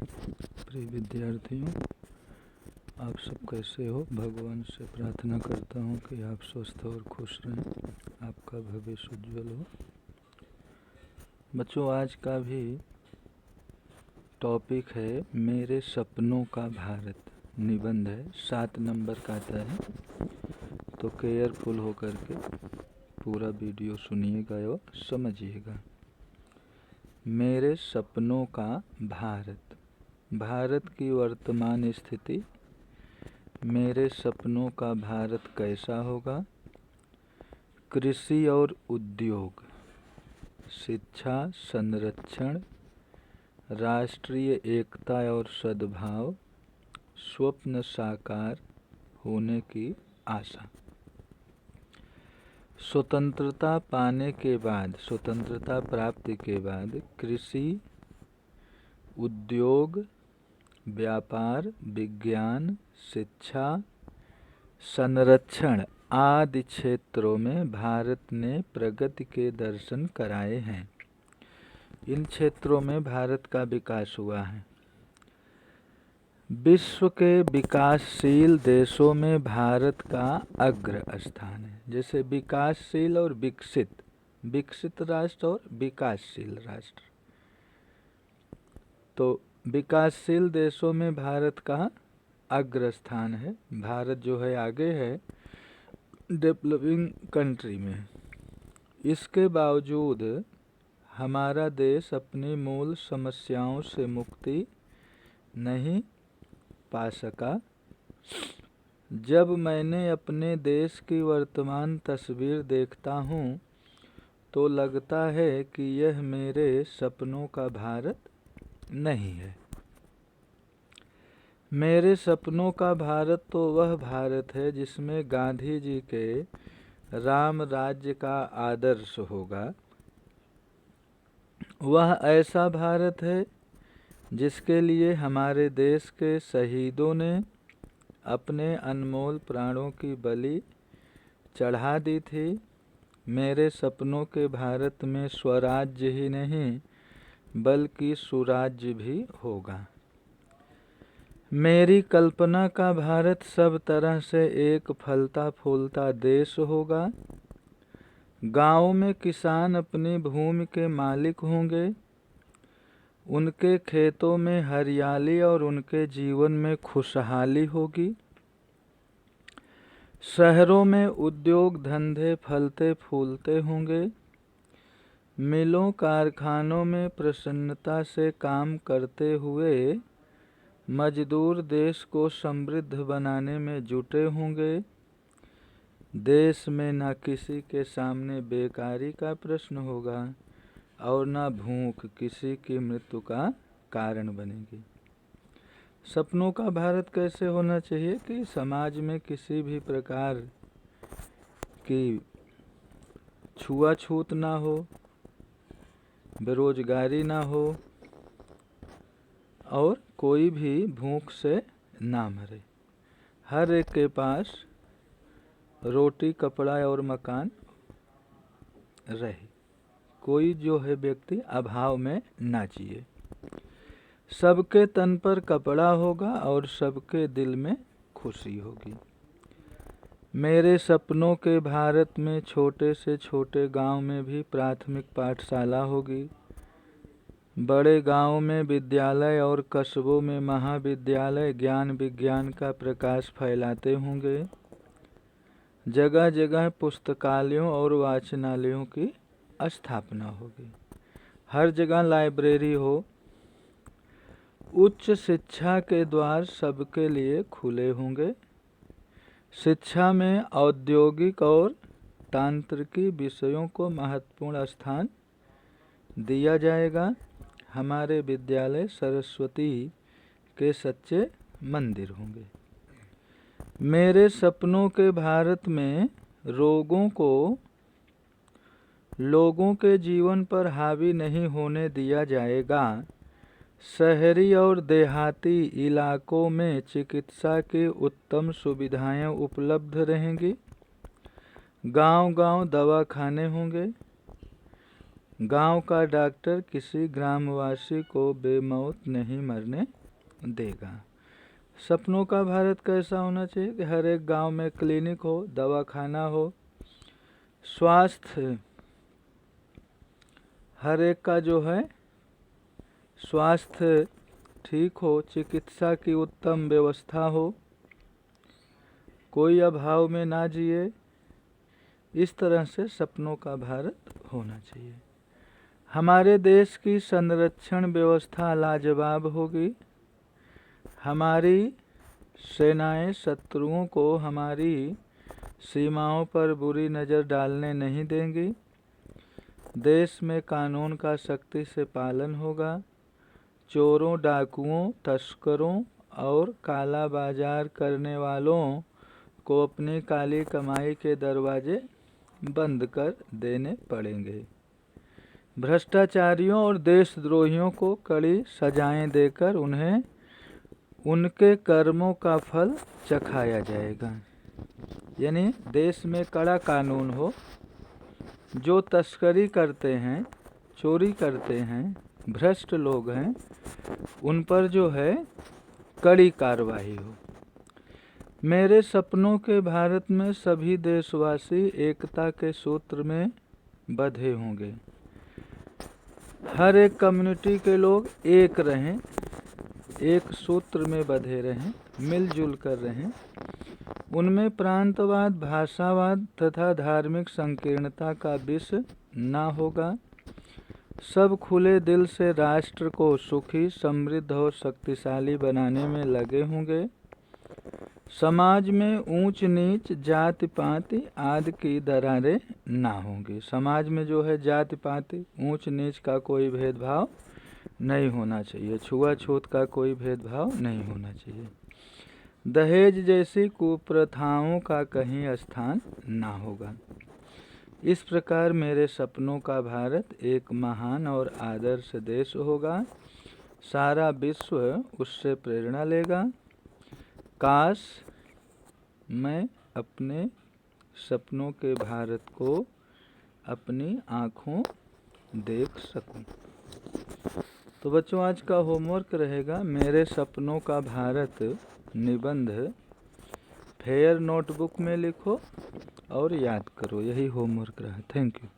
प्रिय विद्यार्थियों, आप सब कैसे हो? भगवान से प्रार्थना करता हूँ कि आप स्वस्थ और खुश रहें, आपका भविष्य उज्जवल हो। बच्चों, आज का भी टॉपिक है मेरे सपनों का भारत। निबंध है, 7 नंबर का आता है, तो केयरफुल होकर के पूरा वीडियो सुनिएगा और समझिएगा। मेरे सपनों का भारत, भारत की वर्तमान स्थिति, मेरे सपनों का भारत कैसा होगा, कृषि और उद्योग, शिक्षा, संरक्षण, राष्ट्रीय एकता और सद्भाव, स्वप्न साकार होने की आशा। स्वतंत्रता पाने के बाद, स्वतंत्रता प्राप्ति के बाद कृषि, उद्योग, व्यापार, विज्ञान, शिक्षा, संरक्षण आदि क्षेत्रों में भारत ने प्रगति के दर्शन कराए हैं। इन क्षेत्रों में भारत का विकास हुआ है। विश्व के विकासशील देशों में भारत का अग्र स्थान है। जैसे विकासशील और विकसित, विकसित राष्ट्र और विकासशील राष्ट्र, तो विकासशील देशों में भारत का अग्र स्थान है। भारत जो है आगे है डेवलपिंग कंट्री में। इसके बावजूद हमारा देश अपनी मूल समस्याओं से मुक्ति नहीं पा सका। जब मैंने अपने देश की वर्तमान तस्वीर देखता हूँ तो लगता है कि यह मेरे सपनों का भारत नहीं है। मेरे सपनों का भारत तो वह भारत है जिसमें गांधी जी के राम राज्य का आदर्श होगा। वह ऐसा भारत है जिसके लिए हमारे देश के शहीदों ने अपने अनमोल प्राणों की बलि चढ़ा दी थी। मेरे सपनों के भारत में स्वराज्य ही नहीं बल्कि सुराज्य भी होगा। मेरी कल्पना का भारत सब तरह से एक फलता फूलता देश होगा। गाँव में किसान अपनी भूमि के मालिक होंगे, उनके खेतों में हरियाली और उनके जीवन में खुशहाली होगी। शहरों में उद्योग धंधे फलते फूलते होंगे। मिलों कारखानों में प्रसन्नता से काम करते हुए मजदूर देश को समृद्ध बनाने में जुटे होंगे। देश में न किसी के सामने बेकारी का प्रश्न होगा और न भूख किसी की मृत्यु का कारण बनेगी। सपनों का भारत कैसे होना चाहिए कि समाज में किसी भी प्रकार की छुआछूत ना हो, बेरोजगारी ना हो और कोई भी भूख से ना मरे। हर एक के पास रोटी, कपड़ा और मकान रहे। कोई जो है व्यक्ति अभाव में ना जिए। सबके तन पर कपड़ा होगा और सबके दिल में खुशी होगी। मेरे सपनों के भारत में छोटे से छोटे गांव में भी प्राथमिक पाठशाला होगी। बड़े गांवों में विद्यालय और कस्बों में महाविद्यालय ज्ञान विज्ञान का प्रकाश फैलाते होंगे। जगह जगह पुस्तकालयों और वाचनालयों की स्थापना होगी। हर जगह लाइब्रेरी हो। उच्च शिक्षा के द्वार सबके लिए खुले होंगे। शिक्षा में औद्योगिक और तांत्रिकी विषयों को महत्वपूर्ण स्थान दिया जाएगा। हमारे विद्यालय सरस्वती के सच्चे मंदिर होंगे। मेरे सपनों के भारत में रोगों को लोगों के जीवन पर हावी नहीं होने दिया जाएगा। शहरी और देहाती इलाकों में चिकित्सा की उत्तम सुविधाएं उपलब्ध रहेंगी। गांव-गांव दवाखाने होंगे। गांव का डॉक्टर किसी ग्रामवासी को बेमौत नहीं मरने देगा। सपनों का भारत कैसा होना चाहिए कि हर एक गांव में क्लिनिक हो, दवाखाना हो, स्वास्थ्य हर एक का जो है स्वास्थ्य ठीक हो, चिकित्सा की उत्तम व्यवस्था हो, कोई अभाव में ना जिए। इस तरह से सपनों का भारत होना चाहिए। हमारे देश की संरक्षण व्यवस्था लाजवाब होगी। हमारी सेनाएं शत्रुओं को हमारी सीमाओं पर बुरी नज़र डालने नहीं देंगी। देश में कानून का सख्ती से पालन होगा। चोरों, डाकुओं, तस्करों और काला बाजार करने वालों को अपनी काली कमाई के दरवाजे बंद कर देने पड़ेंगे। भ्रष्टाचारियों और देशद्रोहियों को कड़ी सजाएं देकर उन्हें उनके कर्मों का फल चखाया जाएगा। यानी देश में कड़ा कानून हो। जो तस्करी करते हैं, चोरी करते हैं, भ्रष्ट लोग हैं, उन पर जो है कड़ी कार्रवाई हो। मेरे सपनों के भारत में सभी देशवासी एकता के सूत्र में बंधे होंगे। हर एक कम्युनिटी के लोग एक रहें, एक सूत्र में बंधे रहें, मिलजुल कर रहें। उनमें प्रांतवाद, भाषावाद तथा धार्मिक संकीर्णता का विष ना होगा। सब खुले दिल से राष्ट्र को सुखी, समृद्ध और शक्तिशाली बनाने में लगे होंगे। समाज में ऊंच नीच, जाति पाति आदि की दरारें ना होंगी। समाज में जो है जाति पाति, ऊंच नीच का कोई भेदभाव नहीं होना चाहिए। छुआछूत का कोई भेदभाव नहीं होना चाहिए। दहेज जैसी कुप्रथाओं का कहीं स्थान ना होगा। इस प्रकार मेरे सपनों का भारत एक महान और आदर्श देश होगा। सारा विश्व उससे प्रेरणा लेगा। काश मैं अपने सपनों के भारत को अपनी आँखों देख सकूं। तो बच्चों, आज का होमवर्क रहेगा मेरे सपनों का भारत निबंध फेयर नोटबुक में लिखो और याद करो। यही होमवर्क रहा। Thank you.